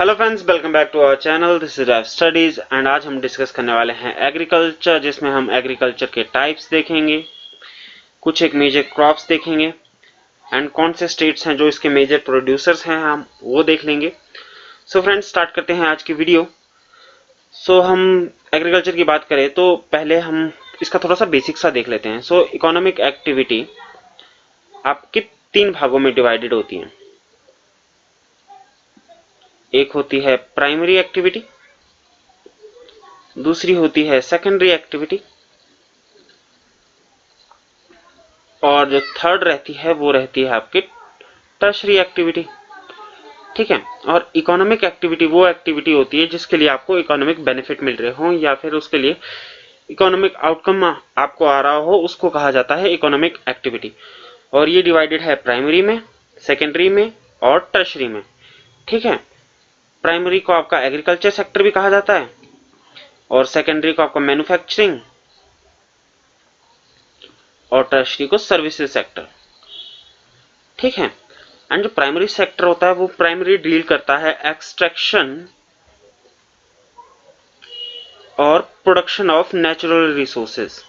Hello friends, welcome back to our channel. This is life studies and आज हम discuss करने वाले हैं एग्रीकल्चर, जिसमें हम एग्रीकल्चर के टाइप्स देखेंगे, कुछ एक मेजर क्रॉप्स देखेंगे एंड कौन से स्टेट्स हैं जो इसके मेजर प्रोड्यूसर्स हैं हम वो देख लेंगे। सो फ्रेंड्स, स्टार्ट करते हैं आज की वीडियो। सो हम एग्रीकल्चर की बात करें तो पहले हम इसका थोड़ा सा बेसिक सा देख लेते हैं। सो इकोनॉमिक एक्टिविटी आपके तीन भागों में डिवाइडेड होती है। एक होती है प्राइमरी एक्टिविटी, दूसरी होती है सेकेंडरी एक्टिविटी, और जो थर्ड रहती है वो रहती है आपकी टर्शरी एक्टिविटी। ठीक है। और इकोनॉमिक एक्टिविटी वो एक्टिविटी होती है जिसके लिए आपको इकोनॉमिक बेनिफिट मिल रहे हो या फिर उसके लिए इकोनॉमिक आउटकम आपको आ रहा हो, उसको कहा जाता है इकोनॉमिक एक्टिविटी। और ये डिवाइडेड है प्राइमरी में, सेकेंडरी में और टर्शरी में। ठीक है। प्राइमरी को आपका एग्रीकल्चर सेक्टर भी कहा जाता है और सेकेंडरी को आपका मैन्युफैक्चरिंग और टर्शरी को सर्विसेज सेक्टर। ठीक है। एंड जो प्राइमरी सेक्टर होता है वो प्राइमरी डील करता है एक्सट्रैक्शन और प्रोडक्शन ऑफ नेचुरल रिसोर्सेज।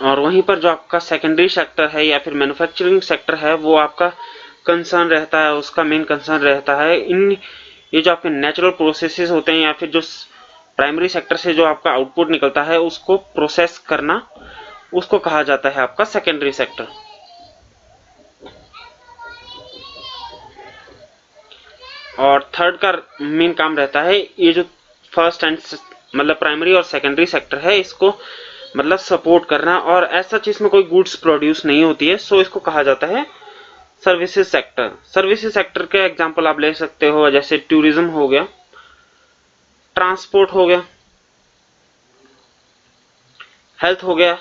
और वहीं पर जो आपका सेकेंडरी सेक्टर है या फिर मैन्युफैक्चरिंग सेक्टर है वो आपका कंसर्न रहता है, उसका मेन कंसर्न रहता है ये जो आपके नेचुरल प्रोसेसेस होते हैं या फिर जो प्राइमरी सेक्टर से जो आपका आउटपुट निकलता है उसको प्रोसेस करना, उसको कहा जाता है आपका सेकेंडरी सेक्टर। और थर्ड का मेन काम रहता है ये जो फर्स्ट एंड मतलब प्राइमरी और सेकेंडरी सेक्टर है इसको मतलब सपोर्ट करना, और ऐसा चीज में कोई गुड्स प्रोड्यूस नहीं होती है, सो इसको कहा जाता है सर्विसेज सेक्टर। सर्विसेज सेक्टर के एग्जांपल आप ले सकते हो, जैसे टूरिज्म हो गया, ट्रांसपोर्ट हो गया, हेल्थ हो गया,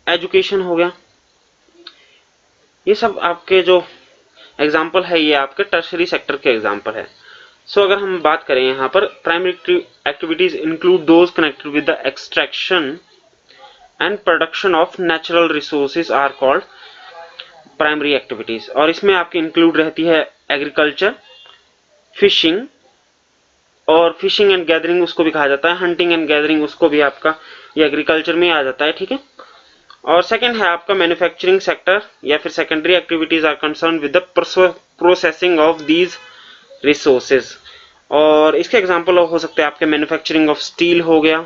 एजुकेशन हो गया। ये सब आपके जो एग्जांपल है ये आपके टर्शरी सेक्टर के एग्जांपल है। सो अगर हम बात करें यहाँ पर primary activities include those connected with the extraction and production of natural resources are called primary activities. और इसमें आपकी इंक्लूड रहती है एग्रीकल्चर, फिशिंग, और फिशिंग एंड गैदरिंग उसको भी कहा जाता है, हंटिंग एंड गैदरिंग उसको भी आपका ये एग्रीकल्चर में आ जाता है। ठीक है। और सेकंड है आपका मैन्युफैक्चरिंग सेक्टर या फिर secondary activities are concern with the processing of these resources. और इसके एग्जांपल हो सकते हैं आपके मैन्युफैक्चरिंग ऑफ स्टील हो गया,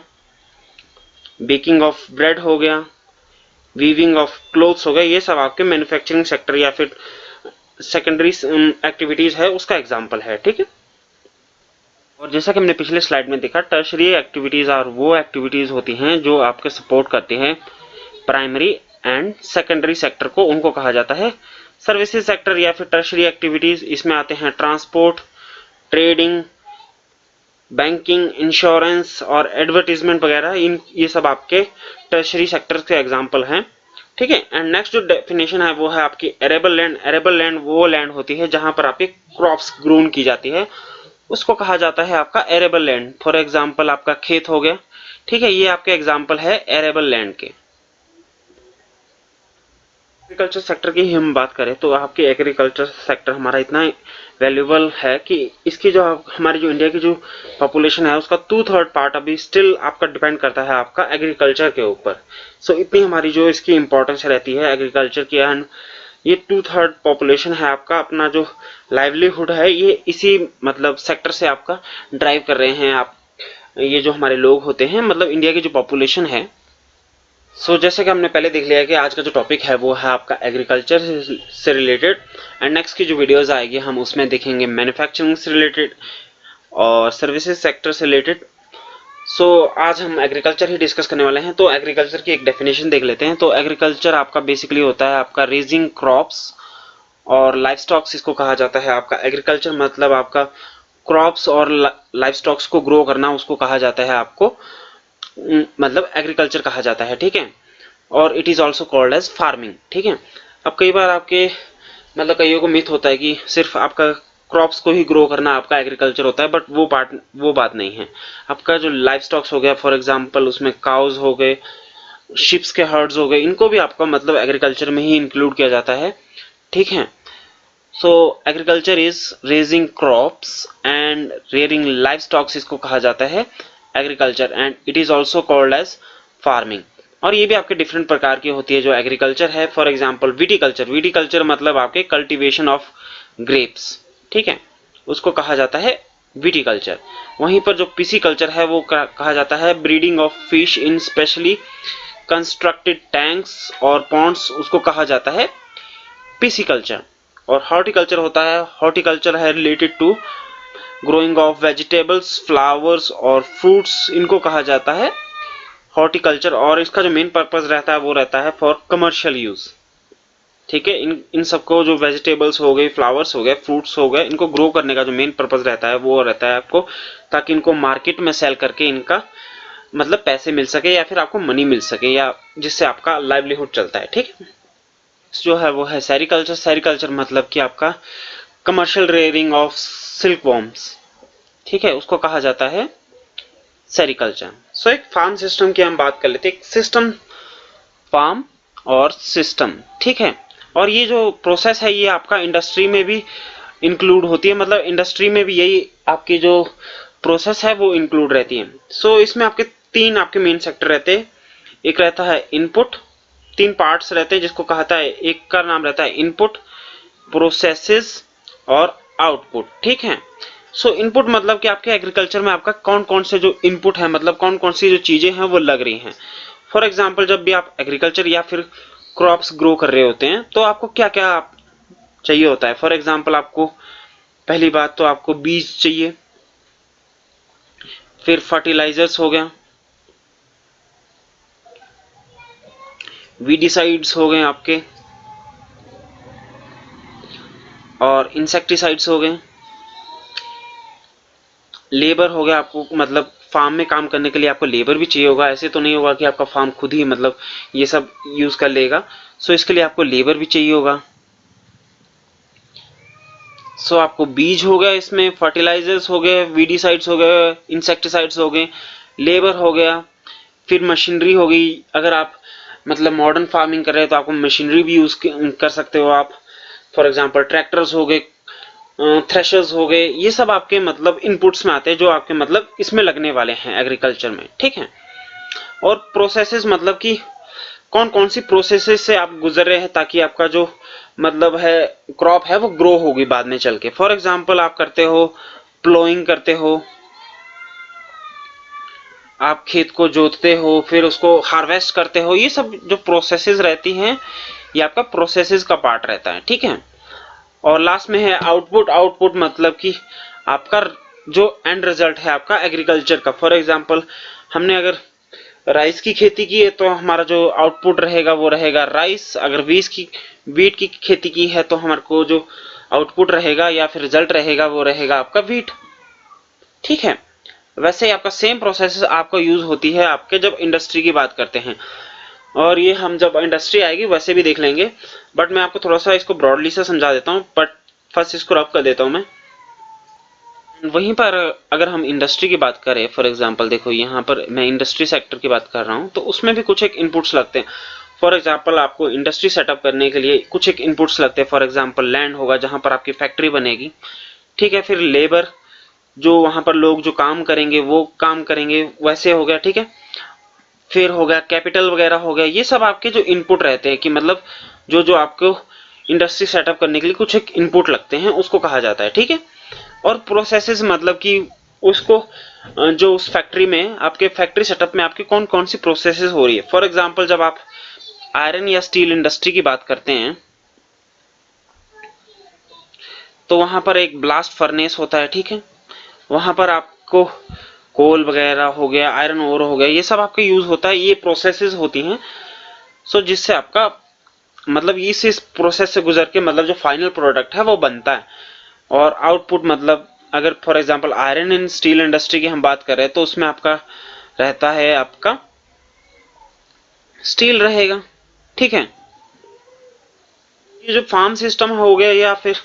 बेकिंग ऑफ ब्रेड हो गया, वीविंग ऑफ क्लोथ्स हो गया। ये सब आपके मैन्युफैक्चरिंग सेक्टर या फिर सेकेंडरी एक्टिविटीज है उसका एग्जांपल है। ठीक है। और जैसा कि हमने पिछले स्लाइड में देखा, टर्शरी एक्टिविटीज और वो एक्टिविटीज होती हैं जो आपके सपोर्ट करते हैं प्राइमरी एंड सेकेंडरी सेक्टर को, उनको कहा जाता है सर्विसेज सेक्टर या फिर टर्शरी एक्टिविटीज। इसमें आते हैं ट्रांसपोर्ट, ट्रेडिंग, बैंकिंग, इंश्योरेंस और एडवर्टीजमेंट वगैरह। ये सब आपके टर्शरी सेक्टर के एग्जांपल हैं। ठीक है। एंड नेक्स्ट जो डेफिनेशन है वो है आपकी एरेबल लैंड। एरेबल लैंड वो लैंड होती है जहां पर आपकी क्रॉप्स ग्रोन की जाती है, उसको कहा जाता है आपका एरेबल लैंड। फॉर एग्जांपल आपका खेत हो गया। ठीक है। ये आपके एग्जांपल है एरेबल लैंड के। एग्रीकल्चर सेक्टर की हम बात करें तो आपके एग्रीकल्चर सेक्टर हमारा इतना वैल्यूबल है कि इसकी जो हमारी जो इंडिया की जो पॉपुलेशन है उसका 2/3 पार्ट अभी स्टिल आपका डिपेंड करता है आपका एग्रीकल्चर के ऊपर। सो इतनी हमारी जो इसकी इंपॉर्टेंस रहती है एग्रीकल्चर की, एंड ये 2/3 पॉपुलेशन है आपका, अपना जो लाइवलीहुड है ये इसी मतलब सेक्टर से आपका ड्राइव कर रहे हैं आप। ये जो हमारे लोग होते हैं मतलब इंडिया की जो पॉपुलेशन है। सो जैसे कि हमने पहले देख लिया कि आज का जो टॉपिक है वो है आपका एग्रीकल्चर से रिलेटेड, एंड नेक्स्ट की जो वीडियोस आएगी हम उसमें देखेंगे मैन्युफैक्चरिंग से रिलेटेड और सर्विसेज सेक्टर से रिलेटेड। सो आज हम एग्रीकल्चर ही डिस्कस करने वाले हैं। तो एग्रीकल्चर की एक डेफिनेशन देख लेते हैं। तो एग्रीकल्चर आपका बेसिकली होता है आपका रेजिंग क्रॉप्स और लाइफ स्टॉक्स, इसको कहा जाता है आपका एग्रीकल्चर। मतलब आपका क्रॉप्स और लाइफ स्टॉक्स को ग्रो करना, उसको कहा जाता है आपको मतलब एग्रीकल्चर कहा जाता है। ठीक है। और it is also called as farming. ठीक है। अब कई बार आपके मतलब कईयों को मिथ होता है कि सिर्फ आपका क्रॉप्स को ही ग्रो करना आपका एग्रीकल्चर होता है, बट वो बात नहीं है। आपका जो लाइफ स्टॉक्स हो गया, फॉर एग्जांपल उसमें काउज हो गए, शिप्स के हर्ड्स हो गए, इनको भी आपका मतलब एग्रीकल्चर में ही इंक्लूड किया जाता है, ठीक है। सो agriculture is raising crops and rearing life stocks, इसको कहा जाता है agriculture, and it is also called as farming. और ये भी आपके डिफरेंट प्रकार की होती है जो एग्रीकल्चर है। फॉर एग्जांपल विटीकल्चर, विटीकल्चर मतलब आपके कल्टीवेशन ऑफ ग्रेप्स, ठीक है, उसको कहा जाता है विटीकल्चर। वहीं पर जो पिसीकल्चर है वो कहा जाता है breeding of fish in specially constructed tanks और पॉन्ड्स, उसको कहा जाता है पिसीकल्चर। और हॉर्टिकल्चर होता है, हॉर्टिकल्चर है related to growing of vegetables, flowers और फ्रूट्स, इनको कहा जाता है हॉर्टिकल्चर। और इसका जो मेन पर्पस रहता है वो रहता है फॉर कमर्शियल यूज, ठीक है। इन सबको जो वेजिटेबल्स हो गए, फ्लावर्स हो गए, फ्रूट्स हो गए, इनको ग्रो करने का जो मेन पर्पस रहता है वो रहता है आपको ताकि इनको मार्केट में सेल करके इनका मतलब पैसे मिल सके या फिर आपको मनी मिल सके, या जिससे आपका लाइवलीहुड चलता है, ठीक है। जो है वो है सेरिकल्चर। सेरिकल्चर मतलब कि आपका commercial rearing of silk worms, ठीक है, उसको कहा जाता है सेरिकल्चर। सो एक फार्म सिस्टम की हम बात कर लेते हैं, एक सिस्टम, फार्म और सिस्टम, ठीक है। और ये जो प्रोसेस है ये आपका इंडस्ट्री में भी इंक्लूड होती है, मतलब इंडस्ट्री में भी यही आपकी जो प्रोसेस है वो इंक्लूड रहती है। सो इसमें आपके तीन आपके मेन सेक्टर रहते हैं। एक रहता है इनपुट, तीन पार्ट्स रहते हैं जिसको कहता है, एक का नाम रहता है इनपुट, प्रोसेसेस और आउटपुट, ठीक है। सो इनपुट मतलब कि आपके एग्रीकल्चर में आपका कौन कौन से जो इनपुट है, मतलब कौन कौन सी जो चीजें हैं वो लग रही हैं। फॉर एग्जाम्पल जब भी आप एग्रीकल्चर या फिर क्रॉप्स ग्रो कर रहे होते हैं तो आपको क्या क्या चाहिए होता है। फॉर एग्जाम्पल आपको पहली बात तो आपको बीज चाहिए, फिर फर्टिलाइजर्स हो गया, वीडिसाइड्स हो गए आपके, और इंसेक्टिसाइड्स हो गए, लेबर हो गया, आपको मतलब फार्म में काम करने के लिए आपको लेबर भी चाहिए होगा, ऐसे तो नहीं होगा कि आपका फार्म खुद ही मतलब ये सब यूज कर लेगा। सो इसके लिए आपको लेबर भी चाहिए होगा। सो आपको बीज हो गया, इसमें फर्टिलाइजर्स हो गए, वीडिसाइड्स हो गए, इंसेक्टिसाइड्स हो गए, लेबर हो गया, फिर मशीनरी हो गई। अगर आप मतलब मॉडर्न फार्मिंग कर रहे हैं तो आपको मशीनरी भी यूज कर सकते हो आप। फॉर एग्जांपल ट्रैक्टर्स हो गए, थ्रेशर्स हो गए, ये सब आपके मतलब इनपुट्स में आते हैं जो आपके मतलब इसमें लगने वाले हैं एग्रीकल्चर में, ठीक है। और प्रोसेसेस मतलब कि कौन कौन सी प्रोसेसेस से आप गुजर रहे हैं ताकि आपका जो मतलब है क्रॉप है वो ग्रो होगी बाद में चल के। फॉर एग्जांपल आप करते हो प्लोइंग करते हो, आप खेत को जोतते हो, फिर उसको हार्वेस्ट करते हो, ये सब जो प्रोसेसेस रहती हैं ये आपका प्रोसेसेस का पार्ट रहता है, ठीक है। और लास्ट में है आउटपुट। आउटपुट मतलब कि आपका जो एंड रिजल्ट है आपका एग्रीकल्चर का। फॉर एग्जांपल हमने अगर राइस की खेती की है तो हमारा जो आउटपुट रहेगा वो रहेगा राइस। अगर वीट की खेती की है तो हमारे को जो आउटपुट रहेगा या फिर रिजल्ट रहेगा वो रहेगा आपका वीट, ठीक है। वैसे ही आपका सेम प्रोसेस आपको यूज होती है आपके जब इंडस्ट्री की बात करते हैं, और ये हम जब इंडस्ट्री आएगी वैसे भी देख लेंगे, बट मैं आपको थोड़ा सा इसको ब्रॉडली से समझा देता हूँ, बट फर्स्ट इसको रफ कर देता हूँ मैं। वहीं पर अगर हम इंडस्ट्री की बात करें, फॉर एग्जांपल देखो यहाँ पर मैं इंडस्ट्री सेक्टर की बात कर रहा हूँ, तो उसमें भी कुछ एक इनपुट्स लगते हैं। फॉर एग्जांपल आपको इंडस्ट्री सेटअप करने के लिए कुछ एक इनपुट्स लगते हैं। फॉर एग्जांपल लैंड होगा जहां पर आपकी फैक्ट्री बनेगी, ठीक है। फिर लेबर, जो वहां पर लोग जो काम करेंगे वो काम करेंगे, वैसे हो गया, ठीक है। फिर हो गया कैपिटल वगैरह हो गया, ये सब आपके जो इनपुट रहते हैं कि मतलब जो जो आपको इंडस्ट्री सेटअप करने के लिए कुछ एक इनपुट लगते हैं उसको कहा जाता है, ठीक है। और प्रोसेसेस मतलब कि उसको जो उस फैक्ट्री में आपके फैक्ट्री सेटअप में आपकी कौन कौन सी प्रोसेसेस हो रही है। फॉर एग्जांपल जब आप आयरन या स्टील इंडस्ट्री की बात करते हैं तो वहां पर एक ब्लास्ट फर्नेस होता है, ठीक है। वहां पर आपको कोल वगैरह हो गया, आयरन ओर हो गया, ये सब आपका यूज होता है, ये प्रोसेसेस होती हैं। सो जिससे आपका मतलब इस प्रोसेस से गुजर के मतलब जो फाइनल प्रोडक्ट है वो बनता है। और आउटपुट मतलब अगर for example iron and steel industry की हम बात कर रहे हैं तो उसमें आपका रहता है आपका स्टील रहेगा, ठीक है। ये जो फार्म सिस्टम हो गया या फिर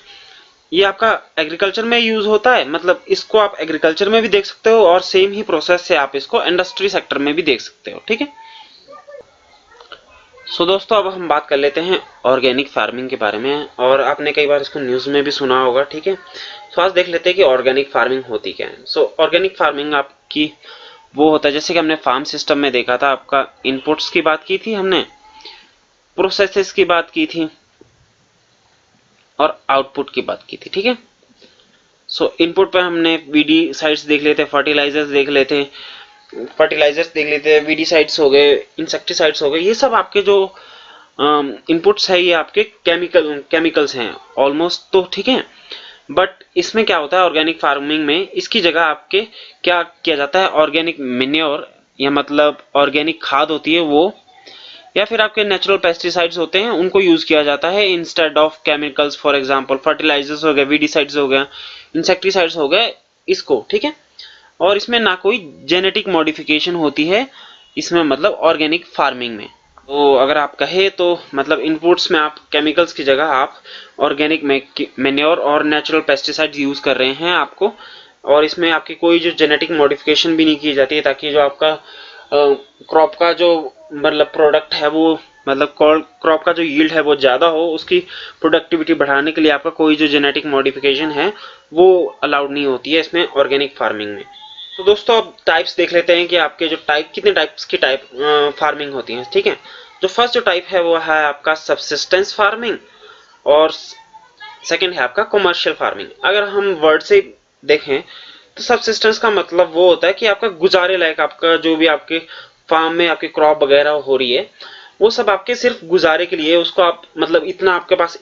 ये आपका एग्रीकल्चर में यूज होता है, मतलब इसको आप एग्रीकल्चर में भी देख सकते हो और सेम ही प्रोसेस से आप इसको इंडस्ट्री सेक्टर में भी देख सकते हो। ठीक है, सो दोस्तों अब हम बात कर लेते हैं ऑर्गेनिक फार्मिंग के बारे में, और आपने कई बार इसको न्यूज में भी सुना होगा। ठीक है, सो आज देख लेते हैं कि ऑर्गेनिक फार्मिंग होती क्या है। सो ऑर्गेनिक फार्मिंग आपकी वो होता है, जैसे कि हमने फार्म सिस्टम में देखा था, आपका इनपुट्स की बात की थी, हमने प्रोसेसेस की बात की थी और आउटपुट की बात की थी। ठीक है, सो इनपुट पे हमने वीडीसाइड्स देख लेते, फर्टिलाइजर्स देख लेते, वीडीसाइड्स हो गए, इंसेक्टिसाइड्स हो गए, ये सब आपके जो इनपुट्स है, ये आपके केमिकल्स हैं ऑलमोस्ट। तो ठीक है, बट इसमें क्या होता है ऑर्गेनिक फार्मिंग में, इसकी जगह आपके क्या किया जाता है, ऑर्गेनिक मैन्योर या मतलब ऑर्गेनिक खाद होती है वो, या फिर आपके नेचुरल पेस्टिसाइड्स होते हैं, उनको यूज किया जाता है instead of chemicals. For example fertilisers हो गए, वीडीसाइड्स हो गए, इंसेक्टिसाइड्स हो गए, इसको। ठीक है, और इसमें ना कोई जेनेटिक मॉडिफिकेशन होती है इसमें, मतलब ऑर्गेनिक फार्मिंग में। तो अगर आप कहे तो मतलब इनपुट्स में आप केमिकल्स की जगह आप ऑर्गेनिक मैन्योर और नेचुरल पेस्टिसाइड्स यूज कर रहे हैं आपको, और इसमें आपकी कोई जो जेनेटिक मॉडिफिकेशन भी नहीं की जाती है, ताकि जो आपका क्रॉप का जो मतलब प्रोडक्ट है वो, मतलब क्रॉप का जो यील्ड है वो ज्यादा हो, उसकी प्रोडक्टिविटी बढ़ाने के लिए आपका कोई जो जेनेटिक मॉडिफिकेशन है वो अलाउड नहीं होती है इसमें ऑर्गेनिक फार्मिंग में। तो दोस्तों अब टाइप्स देख लेते हैं कि आपके जो कितने टाइप्स की फार्मिंग होती है। ठीक है, जो फर्स्ट जो टाइप है वो है आपका सबसिस्टेंस फार्मिंग, और सेकंड है आपका कमर्शियल फार्मिंग। अगर हम वर्ड से देखें तो सबसिस्टेंस का मतलब वो होता है कि आपका गुजारे लायक, आपका जो भी आपके फार्म में आपकी क्रॉप वगैरह हो रही है वो सब आपके सिर्फ गुजारे के लिए, उसको आप मतलब इतना आपके पास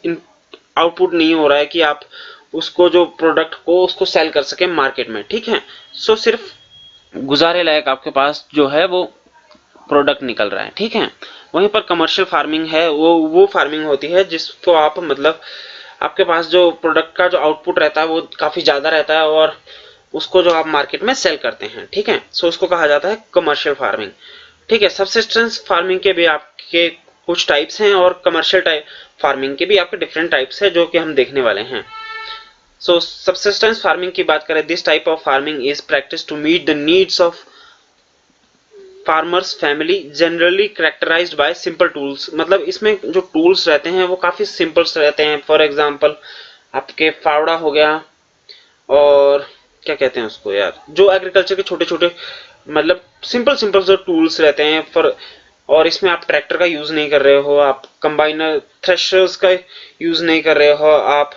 आउटपुट नहीं हो रहा है कि आप उसको जो प्रोडक्ट को उसको सेल कर सके मार्केट में। ठीक है, सो सिर्फ गुजारे लायक आपके पास जो है वो प्रोडक्ट निकल रहा है। ठीक है, वहीं पर कमर्शियल फार्मिंग है, वो फार्मिंग होती है जिसको आप मतलब आपके पास जो प्रोडक्ट का जो आउटपुट रहता है वो काफी ज्यादा रहता है और उसको जो आप मार्केट में सेल करते हैं। ठीक है, सो उसको कहा जाता है कमर्शियल फार्मिंग। ठीक है, सबसिस्टेंस फार्मिंग के भी आपके कुछ टाइप्स हैं और कमर्शियल टाइप फार्मिंग के भी आपके डिफरेंट टाइप्स है जो कि हम देखने वाले हैं। सो सबसिस्टेंस फार्मिंग की बात करें, this type of farming is practice to meet the needs of farmers family, generally characterised by simple tools. मतलब इसमें जो टूल्स रहते हैं वो काफी सिंपल रहते हैं। फॉर एग्जांपल आपके फावड़ा हो गया, और क्या कहते हैं उसको यार, जो एग्रीकल्चर के छोटे छोटे मतलब सिंपल जो टूल्स रहते हैं। और इसमें आप ट्रैक्टर का यूज नहीं कर रहे हो, आप कंबाइनर थ्रेशर्स का यूज नहीं कर रहे हो आप,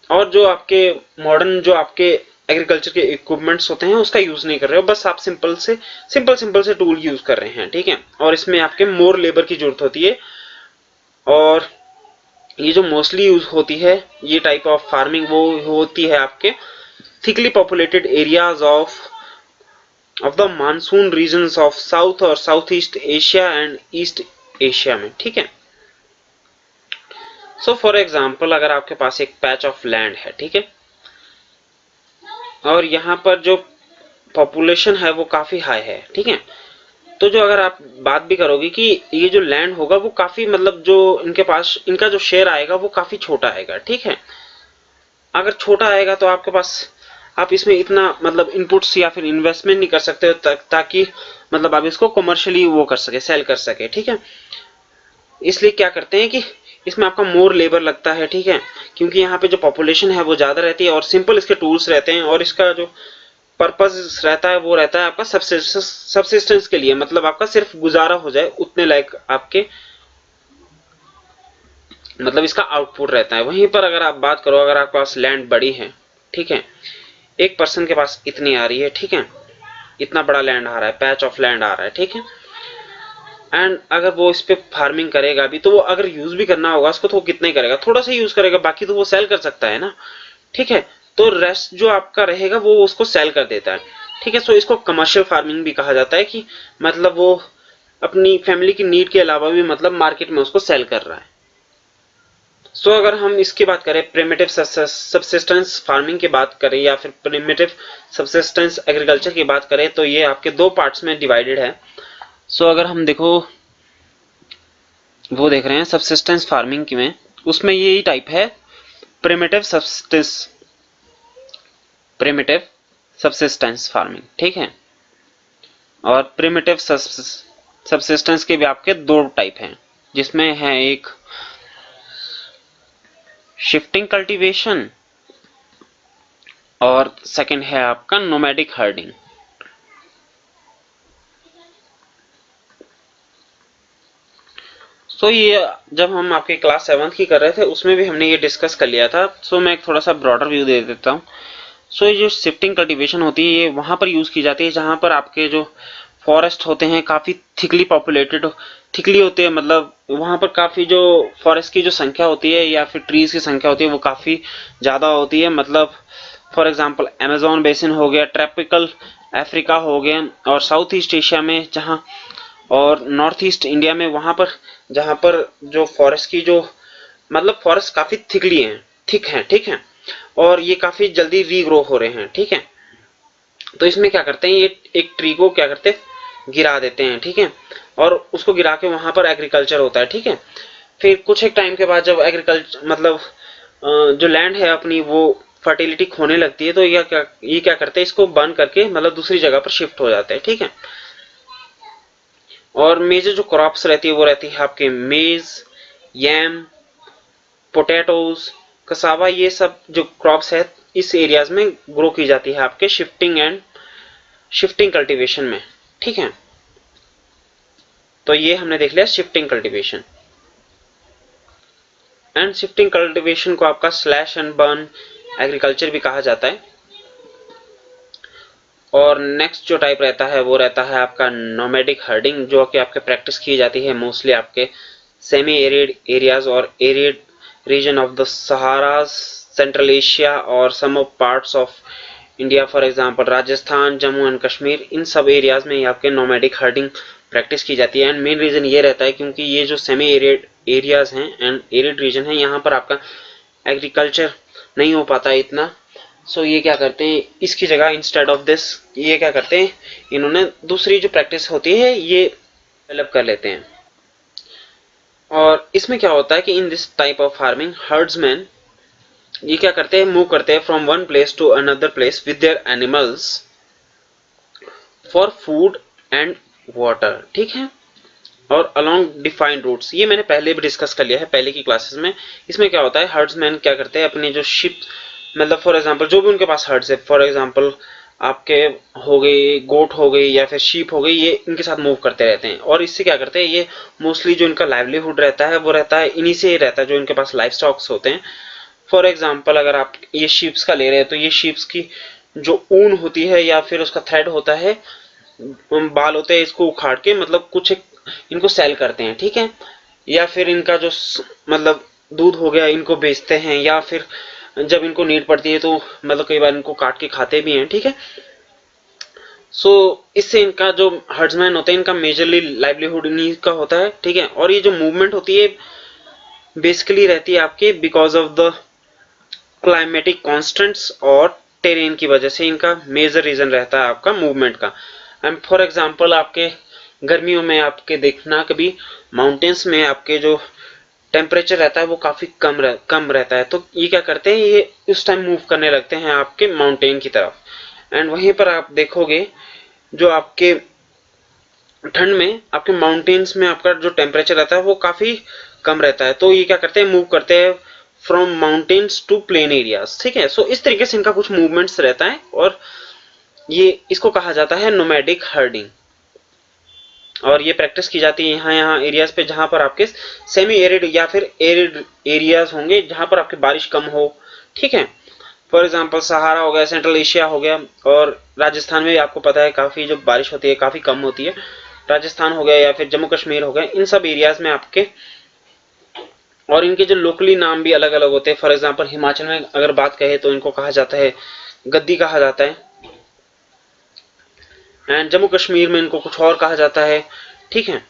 और जो आपके मॉडर्न जो आपके एग्रीकल्चर के इक्विपमेंट्स होते हैं उसका यूज नहीं कर रहे हो, बस आप सिंपल से टूल यूज कर रहे हैं। ठीक है, और इसमें आपके मोर लेबर की जरूरत होती है, और ये जो मोस्टली यूज होती है ये टाइप ऑफ फार्मिंग वो होती है आपके thickly populated areas of the monsoon regions of south और south east Asia and east Asia में। ठीक है, सो फॉर एग्जाम्पल अगर आपके पास एक पैच ऑफ लैंड है, ठीक है, और यहाँ पर जो पॉपुलेशन है वो काफी हाई है। ठीक है, तो जो अगर आप बात भी करोगे कि ये जो लैंड होगा वो काफी मतलब जो इनके पास इनका जो शेयर आएगा वो काफी छोटा आएगा। ठीक है, अगर छोटा आएगा तो आपके पास आप इसमें इतना मतलब इनपुट्स या फिर इन्वेस्टमेंट नहीं कर सकते हो ताकि मतलब आप इसको कमर्शियली वो कर सके, सेल कर सके। ठीक है, इसलिए क्या करते हैं कि इसमें आपका मोर लेबर लगता है। ठीक है, क्योंकि यहाँ पे जो पॉपुलेशन है वो ज्यादा रहती है और सिंपल इसके टूल्स रहते हैं, और इसका जो पर्पस रहता है वो रहता है आपका सबसिस्टेंस के लिए, मतलब आपका सिर्फ गुजारा हो जाए उतने लायक आपके मतलब इसका आउटपुट रहता है। वहीं पर अगर आप बात करो, अगर आपके पास लैंड बड़ी है, ठीक है, एक पर्सन के पास इतनी आ रही है, ठीक है, इतना बड़ा लैंड आ रहा है, पैच ऑफ लैंड आ रहा है, ठीक है, एंड अगर वो इस पे फार्मिंग करेगा भी तो वो अगर यूज भी करना होगा उसको तो वो कितना ही करेगा, थोड़ा सा यूज करेगा, बाकी तो वो सेल कर सकता है ना। ठीक है, तो रेस्ट जो आपका रहेगा वो उसको सेल कर देता है। ठीक है, सो इसको कमर्शियल फार्मिंग भी कहा जाता है कि मतलब वो अपनी फैमिली की नीड के अलावा भी मतलब मार्केट में उसको सेल कर रहा है। सो अगर हम इसकी बात करें प्रिमिटिव सबसिस्टेंस फार्मिंग की बात करें या फिर प्रिमिटिव सबसिस्टेंस एग्रीकल्चर की बात करें तो ये आपके दो पार्ट्स में डिवाइडेड है। सो अगर हम देखो वो देख रहे हैं सबसिस्टेंस फार्मिंग की में, उसमें यही टाइप है प्रिमिटिव सबसिस्टेंस फार्मिंग, ठीक है। और प्रिमिटिव सबसिस्टेंस के भी आपके दो टाइप हैं, जिसमें है एक शिफ्टिंग कल्टीवेशन और सेकंड है आपका नोमैडिक हर्डिंग। सो ये जब हम आपके क्लास 7th की कर रहे थे उसमें भी हमने ये डिस्कस कर लिया था। सो मैं एक थोड़ा सा ब्रॉडर व्यू दे देता हूँ। सो ये जो शिफ्टिंग कल्टीवेशन होती है ये वहां पर यूज की जाती है जहां पर आपके जो फॉरेस्ट होते हैं काफी थिकली पॉपुलेटेड, थिकली होते हैं, मतलब वहां पर काफी जो फॉरेस्ट की जो संख्या होती है या फिर ट्रीज की संख्या होती है वो काफी ज्यादा होती है। मतलब फॉर एग्जांपल अमेजोन बेसिन हो गया, ट्रॉपिकल अफ्रीका हो गया, और साउथ ईस्ट एशिया में जहां, और नॉर्थ ईस्ट इंडिया में वहां पर जहां पर जो फॉरेस्ट की जो मतलब फॉरेस्ट काफी थिकली हैं, थिक हैं, ठीक है, और ये काफी जल्दी रीग्रो हो रहे हैं, ठीक है। तो इसमें क्या करते हैं, ये एक ट्री को क्या करते हैं, गिरा देते हैं, ठीक है, और उसको गिरा के वहां पर एग्रीकल्चर होता है, ठीक है। फिर कुछ एक टाइम के बाद जब एग्रीकल्चर मतलब जो लैंड है अपनी वो फर्टिलिटी खोने लगती है तो ये क्या करते हैं, इसको बर्न करके मतलब दूसरी जगह पर शिफ्ट हो जाते हैं, ठीक है। और मेजर जो क्रॉप्स रहती है वो रहती है आपके मेज, यैम, पोटैटोज, कसावा, ये सब जो क्रॉप्स है इस एरियाज में ग्रो की जाती है आपके शिफ्टिंग कल्टीवेशन में, ठीक है। तो ये हमने देख लिया shifting cultivation. And shifting cultivation को आपका स्लैश एंड बर्न एग्रीकल्चर भी कहा जाता है। और नेक्स्ट जो टाइप रहता है वो रहता है आपका नोमैडिक हर्डिंग, जो कि आपके प्रैक्टिस की जाती है मोस्टली आपके सेमी एरिड एरियाज और arid region of the Sahara, central Asia और some of parts of India, for example Rajasthan, Jammu and Kashmir, इन सब एरियाज में आपके नोमैडिक हर्डिंग प्रैक्टिस की जाती है। एंड मेन रीजन ये रहता है क्योंकि ये जो सेमी एरिड एरियाज हैं एंड एरिड रीजन है यहाँ पर आपका एग्रीकल्चर नहीं हो पाता इतना। सो ये क्या करते हैं, इसकी जगह इंस्टेड ऑफ दिस ये क्या करते हैं, इन्होंने दूसरी जो प्रैक्टिस होती है ये डेवलप कर लेते हैं। और इसमें क्या होता है कि in this type of farming herdsman ये क्या करते हैं, मूव करते हैं from one place to another place with their animals for food and water, ठीक है, और अलोंग डिफाइंड रूट्स। ये मैंने पहले भी डिस्कस कर लिया है पहले की क्लासेस में। इसमें क्या होता है, हर्ड्समैन क्या करते हैं अपने जो शिप मतलब फॉर एग्जांपल जो भी उनके पास हर्ड्स है, फॉर एग्जांपल आपके हो गई गोट हो गई या फिर शीप हो गई, ये इनके साथ मूव करते रहते हैं। और इससे क्या करते हैं, ये मोस्टली जो इनका लाइवलीहुड रहता है वो रहता है इन्हीं से ही रहता है, जो इनके पास लाइफ स्टॉक्स होते हैं। फॉर एग्जाम्पल अगर आप ये शीप्स का ले रहे हैं तो ये शीप्स की जो ऊन होती है या फिर उसका थ्रेड होता है, बाल होते हैं, इसको उखाड़ के मतलब कुछ एक इनको सेल करते हैं, ठीक है, या फिर इनका जो मतलब दूध हो गया इनको बेचते हैं, या फिर जब इनको नीड पड़ती है तो मतलब कई बार इनको काट के खाते भी हैं, ठीक है। सो इससे इनका जो हर्ड्समैन होते हैं इनका मेजरली लाइवलीहुड इन्हीं का होता है, ठीक है। और ये जो मूवमेंट होती है बेसिकली रहती है आपके because of the climatic constants और टेरेन की वजह से इनका मेजर रीजन रहता है आपका मूवमेंट का। एंड फॉर एग्जांपल आपके गर्मियों में आपके देखना कभी माउंटेन्स में आपके जो टेम्परेचर रहता है वो काफी कम रहता है, तो ये क्या करते हैं, ये उस टाइम मूव करने लगते हैं आपके माउंटेन की तरफ। एंड वहीं पर आप देखोगे जो आपके ठंड में आपके माउंटेन्स में आपका जो टेम्परेचर रहता है वो काफी कम रहता है, तो ये क्या करते हैं, मूव करते हैं from mountains to plain areas, ठीक है। सो इस तरीके से इनका कुछ मूवमेंट्स रहता है और ये इसको कहा जाता है नोमैडिक हर्डिंग। और ये प्रैक्टिस की जाती है यहाँ एरियाज पे जहां पर आपके सेमी एरिड या फिर एरिड एरियाज होंगे जहां पर आपकी बारिश कम हो, ठीक है। फॉर एग्जांपल सहारा हो गया, सेंट्रल एशिया हो गया, और राजस्थान में आपको पता है काफी जो बारिश होती है काफी कम होती है, राजस्थान हो गया या फिर जम्मू कश्मीर हो गया, इन सब एरियाज में आपके और इनके जो लोकली नाम भी अलग अलग होते हैं। फॉर एग्जांपल हिमाचल में अगर बात कहें तो इनको कहा जाता है गद्दी कहा जाता है, एंड जम्मू कश्मीर में इनको कुछ और कहा जाता है, ठीक है।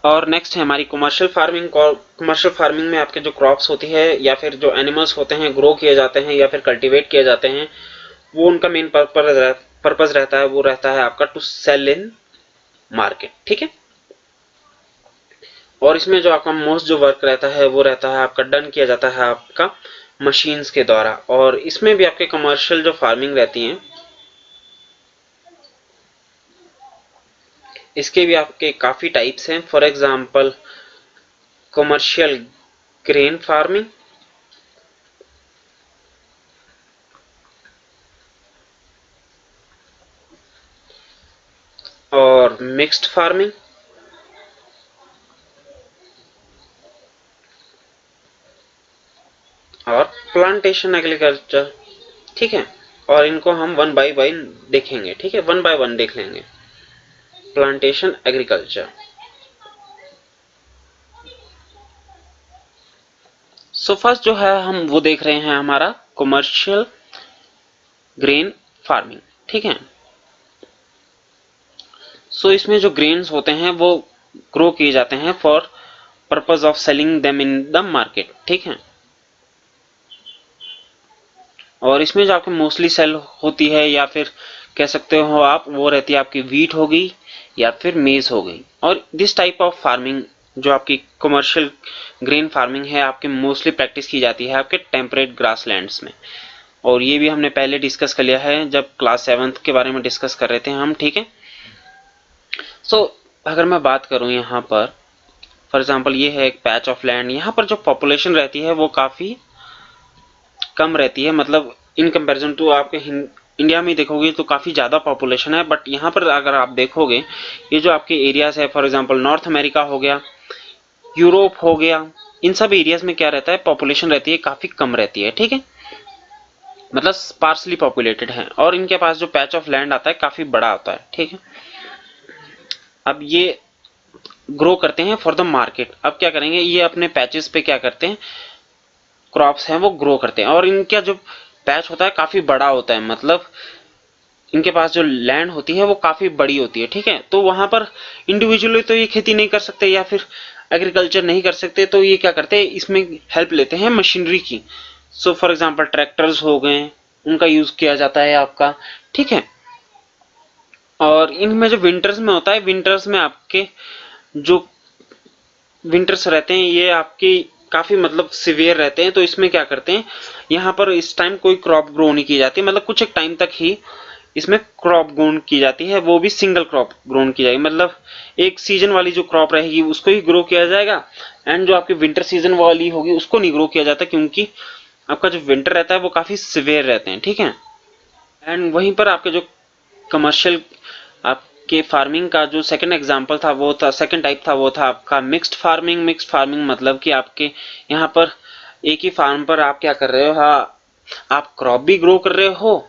और नेक्स्ट है हमारी कमर्शियल फार्मिंग। कमर्शियल फार्मिंग में आपके जो क्रॉप्स होती है या फिर जो एनिमल्स होते हैं ग्रो किए जाते हैं या फिर कल्टीवेट किए जाते हैं, वो उनका मेन पर्पज रहता है वो रहता है आपका टू सेल इन मार्केट, ठीक है। और इसमें जो आपका मोस्ट जो वर्क रहता है वो रहता है आपका डन किया जाता है आपका मशीन्स के द्वारा। और इसमें भी आपके कमर्शियल जो फार्मिंग रहती है, इसके भी आपके काफी टाइप्स हैं। For example commercial grain farming, और मिक्स्ड फार्मिंग, और प्लांटेशन एग्रीकल्चर। ठीक है, और इनको हम वन बाय वन देखेंगे। ठीक है, वन बाय वन देख लेंगे। Plantation agriculture. सो फर्स्ट जो है हम वो देख रहे हैं हमारा कमर्शियल ग्रेन फार्मिंग। ठीक है, सो इसमें जो ग्रेन्स होते हैं वो ग्रो किए जाते हैं for purpose of selling them in the market. ठीक है, और इसमें जो आपकी मोस्टली सेल होती है या फिर कह सकते हो आप वो रहती है आपकी वीट हो गई या फिर मेज हो गई। और दिस टाइप ऑफ फार्मिंग जो आपकी कमर्शियल ग्रेन फार्मिंग है आपकी मोस्टली प्रैक्टिस की जाती है आपके टेम्परेट ग्रासलैंड्स में। और ये भी हमने पहले डिस्कस कर लिया है जब क्लास 7th के बारे में डिस्कस कर रहे थे हम। ठीक है, सो अगर मैं बात करूं यहाँ पर फॉर एग्जांपल ये है एक पैच ऑफ लैंड। यहाँ पर जो पॉपुलेशन रहती है वो काफी कम रहती है, मतलब इन कंपैरिजन टू आपके इंडिया में देखोगे तो काफी ज्यादा पॉपुलेशन है। बट यहाँ पर अगर आप देखोगे ये जो आपके एरियाज है फॉर एग्जांपल नॉर्थ अमेरिका हो गया, यूरोप हो गया, इन सब एरियाज में क्या रहता है पॉपुलेशन रहती है काफी कम रहती है। ठीक है, मतलब स्पार्सली पॉपुलेटेड है और इनके पास जो पैच ऑफ लैंड आता है काफी बड़ा होता है। ठीक है, अब ये ग्रो करते हैं फॉर द मार्केट। अब क्या करेंगे, ये अपने पैचेस पे क्या करते हैं क्रॉप्स हैं वो ग्रो करते हैं। और इनका जो पैच होता है काफी बड़ा होता है, मतलब इनके पास जो लैंड होती है वो काफी बड़ी होती है। ठीक है, तो वहां पर इंडिविजुअली तो ये खेती नहीं कर सकते या फिर एग्रीकल्चर नहीं कर सकते, तो ये क्या करते हैं इसमें हेल्प लेते हैं मशीनरी की। सो फॉर एग्जांपल ट्रैक्टर्स हो गए, उनका यूज किया जाता है आपका। ठीक है, और इनमें जो विंटर्स में होता है, विंटर्स में आपके जो विंटर्स रहते हैं ये आपकी काफी मतलब सिवियर रहते हैं। तो इसमें क्या करते हैं यहाँ पर इस टाइम कोई क्रॉप ग्रो नहीं की जाती, मतलब कुछ एक टाइम तक ही इसमें क्रॉप ग्रो की जाती है, वो भी सिंगल क्रॉप ग्रो की जाएगी। मतलब एक सीजन वाली जो क्रॉप रहेगी उसको ही ग्रो किया जाएगा एंड जो आपकी विंटर सीजन वाली होगी उसको नहीं ग्रो किया जाता, क्योंकि आपका जो विंटर रहता है वो काफी सिवियर रहते हैं। ठीक है, एंड वहीं पर आपके जो कमर्शियल आपके फार्मिंग का जो सेकंड एग्जांपल था वो था, सेकंड टाइप था वो था आपका मिक्स्ड फार्मिंग। मिक्स्ड फार्मिंग मतलब कि आपके यहाँ पर एक ही फार्म पर आप क्या कर रहे हो, हाँ आप क्रॉप भी ग्रो कर रहे हो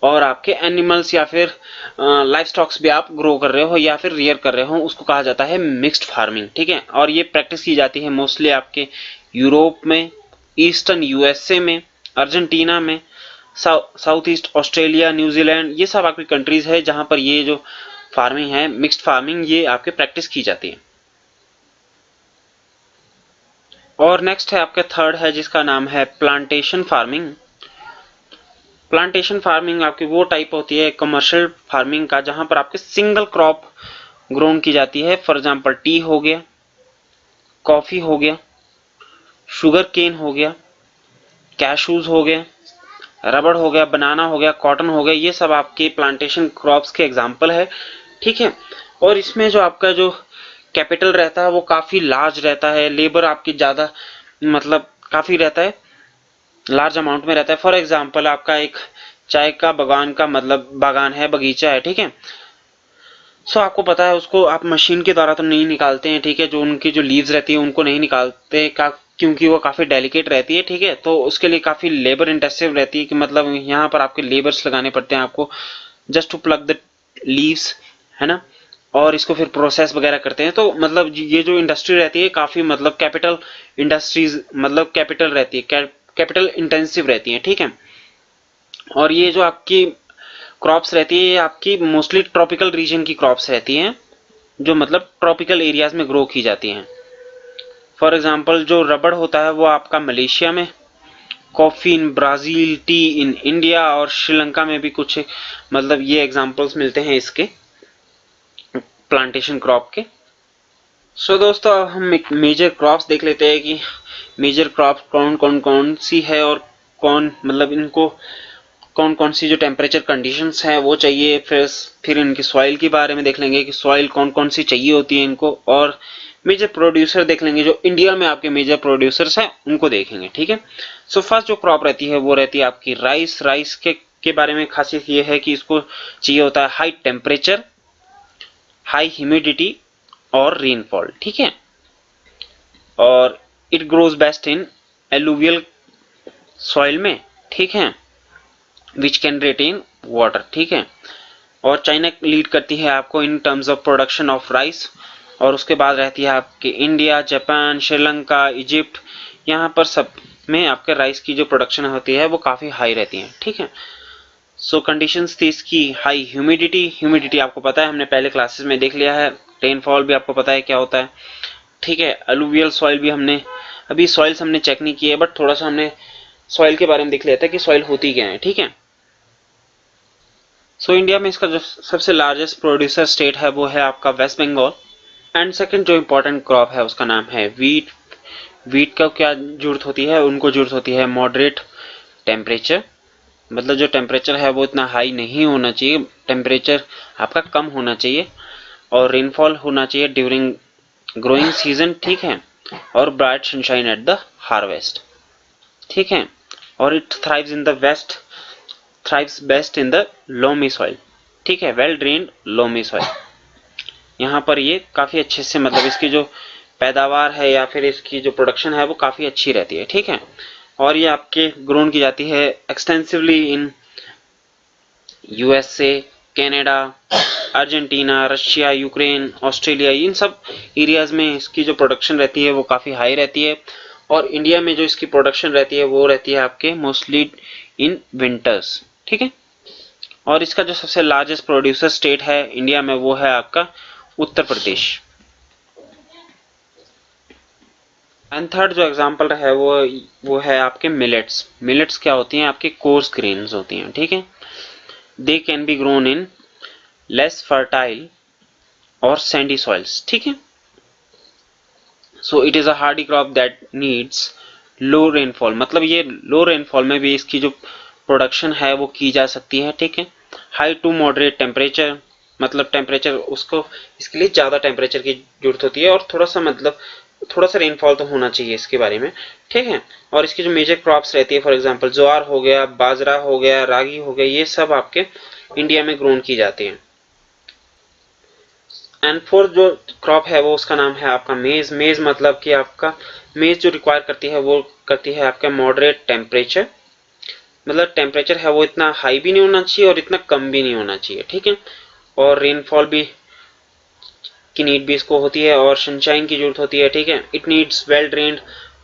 और आपके एनिमल्स या फिर लाइफ स्टॉक्स भी आप ग्रो कर रहे हो या फिर रियर कर रहे हो, उसको कहा जाता है मिक्स्ड फार्मिंग। ठीक है, और ये प्रैक्टिस की जाती है मोस्टली आपके यूरोप में, ईस्टर्न यूएसए में, अर्जेंटीना में, साउथ ईस्ट ऑस्ट्रेलिया, न्यूजीलैंड, ये सब आपकी कंट्रीज है जहां पर ये जो फार्मिंग है मिक्स्ड फार्मिंग ये आपके प्रैक्टिस की जाती है। और नेक्स्ट है आपका थर्ड है जिसका नाम है प्लांटेशन फार्मिंग। प्लांटेशन फार्मिंग आपकी वो टाइप होती है कमर्शियल फार्मिंग का जहां पर आपके सिंगल क्रॉप ग्रोन की जाती है। फॉर एग्जांपल टी हो गया, कॉफी हो गया, शुगर केन हो गया, कैशूज हो गया, रबड़ हो गया, बनाना हो गया, कॉटन हो गया, ये सब आपके प्लांटेशन क्रॉप्स के एग्जांपल है। ठीक है, और इसमें जो आपका जो कैपिटल रहता है वो काफी लार्ज रहता है, लेबर आपकी ज्यादा मतलब काफी रहता है, लार्ज अमाउंट में रहता है। फॉर एग्जांपल आपका एक चाय का बागान का मतलब बागान है, बगीचा है। ठीक है, सो आपको पता है उसको आप मशीन के द्वारा तो नहीं निकालते हैं। ठीक है, जो उनकी जो लीव्स रहती है उनको नहीं निकालते क्योंकि वो काफी डेलिकेट रहती है। ठीक है, तो उसके लिए काफी लेबर इंटेंसिव रहती है कि मतलब यहाँ पर आपके लेबर्स लगाने पड़ते हैं आपको just to plug the leaves, है ना, और इसको फिर प्रोसेस वगैरह करते हैं। तो मतलब ये जो इंडस्ट्री रहती है काफी मतलब कैपिटल इंडस्ट्रीज मतलब कैपिटल रहती है, कैपिटल इंटेंसिव रहती है। ठीक है, और ये जो आपकी क्रॉप्स रहती है आपकी मोस्टली ट्रॉपिकल रीजन की क्रॉप्स रहती हैं जो मतलब ट्रॉपिकल एरियाज में ग्रो की जाती हैं। फॉर एग्जांपल जो रबड़ होता है वो आपका मलेशिया में, coffee in Brazil, T in India और श्रीलंका में भी कुछ मतलब ये एग्जांपल्स मिलते हैं इसके प्लांटेशन क्रॉप के। सो दोस्तों अब हम एक मेजर क्रॉप्स देख लेते हैं कि मेजर क्रॉप कौन सी है और कौन मतलब इनको कौन कौन सी जो टेम्परेचर कंडीशंस हैं वो चाहिए। फिर इनकी सॉइल के बारे में देख लेंगे कि सॉइल कौन कौन सी चाहिए होती है इनको, और मेजर प्रोड्यूसर देख लेंगे जो इंडिया में आपके मेजर प्रोड्यूसर्स हैं उनको देखेंगे। ठीक है, सो फर्स्ट जो क्रॉप रहती है वो रहती है आपकी राइस के बारे में खासियत ये है कि इसको चाहिए होता है हाई टेम्परेचर, हाई ह्यूमिडिटी और रेनफॉल। ठीक है, और it grows best in alluvial soil में। ठीक है, विच कैन रिटेन वाटर। ठीक है, और चाइना लीड करती है आपको in terms of production of rice, और उसके बाद रहती है आपके इंडिया, जापान, श्रीलंका, इजिप्ट। यहाँ पर सब में आपके राइस की जो प्रोडक्शन होती है वो काफ़ी हाई रहती है। ठीक है, सो कंडीशंस थी इसकी हाई ह्यूमिडिटी आपको पता है, हमने पहले क्लासेस में देख लिया है। रेनफॉल भी आपको पता है क्या होता है। ठीक है, अलुवियल सॉइल भी हमने अभी सॉइल्स हमने चेक नहीं किए, बट थोड़ा सा हमने सॉइल के बारे में देख लिया था कि सॉइल होती क्या है। ठीक है, सो इंडिया में इसका जो सबसे लार्जेस्ट प्रोड्यूसर स्टेट है वो है आपका वेस्ट बंगाल। एंड सेकंड जो इम्पोर्टेंट क्रॉप है उसका नाम है वीट। वीट का क्या जरूरत होती है, उनको जरूरत होती है मॉडरेट टेम्परेचर, मतलब जो टेम्परेचर है वो इतना हाई नहीं होना चाहिए, टेम्परेचर आपका कम होना चाहिए, और रेनफॉल होना चाहिए ड्यूरिंग ग्रोइंग सीजन। ठीक है, और bright sunshine at the harvest. ठीक है, और it thrives best in the loamy soil. ठीक है, वेल ड्रेन्ड लोमी सॉइल। यहाँ पर ये काफ़ी अच्छे से मतलब इसकी जो पैदावार है या फिर इसकी जो प्रोडक्शन है वो काफ़ी अच्छी रहती है। ठीक है, और ये आपके ग्रोन की जाती है extensively in USA, Canada, Argentina, Russia, Ukraine, Australia, इन सब एरियाज में इसकी जो प्रोडक्शन रहती है वो काफ़ी हाई रहती है। और इंडिया में जो इसकी प्रोडक्शन रहती है वो रहती है आपके मोस्टली इन विंटर्स। ठीक है, और इसका जो सबसे लार्जेस्ट प्रोड्यूसर स्टेट है इंडिया में वो है आपका उत्तर प्रदेश। एंड थर्ड जो एग्जांपल है वो है आपके मिलेट्स। मिलेट्स क्या होती हैं, आपके कोर्स ग्रेन्स होती हैं। ठीक है, they can be grown in less fertile और सैंडी सॉइल्स। ठीक है, so it is a Hardy crop that needs low rainfall, मतलब ये लो रेनफॉल में भी इसकी जो प्रोडक्शन है वो की जा सकती है। ठीक है, हाई टू मॉडरेट टेम्परेचर, मतलब टेम्परेचर उसको इसके लिए ज़्यादा टेम्परेचर की जरूरत होती है, और थोड़ा सा रेनफॉल तो होना चाहिए इसके बारे में। ठीक है, और इसकी जो मेजर क्रॉप्स रहती है फॉर एग्जांपल ज्वार हो गया, बाजरा हो गया, रागी हो गया, ये सब आपके इंडिया में ग्रोन की जाती हैं। एंड फोर्थ जो क्रॉप है वो उसका नाम है आपका मेज। मेज मतलब कि आपका मेज जो रिक्वायर करती है वो करती है आपका मॉडरेट टेम्परेचर, मतलब टेम्परेचर है वो इतना हाई भी नहीं होना चाहिए और इतना कम भी नहीं होना चाहिए। ठीक है, और रेनफॉल भी की नीड भी इसको होती है, और सनशाइन की जरूरत होती है। ठीक है, it needs well drained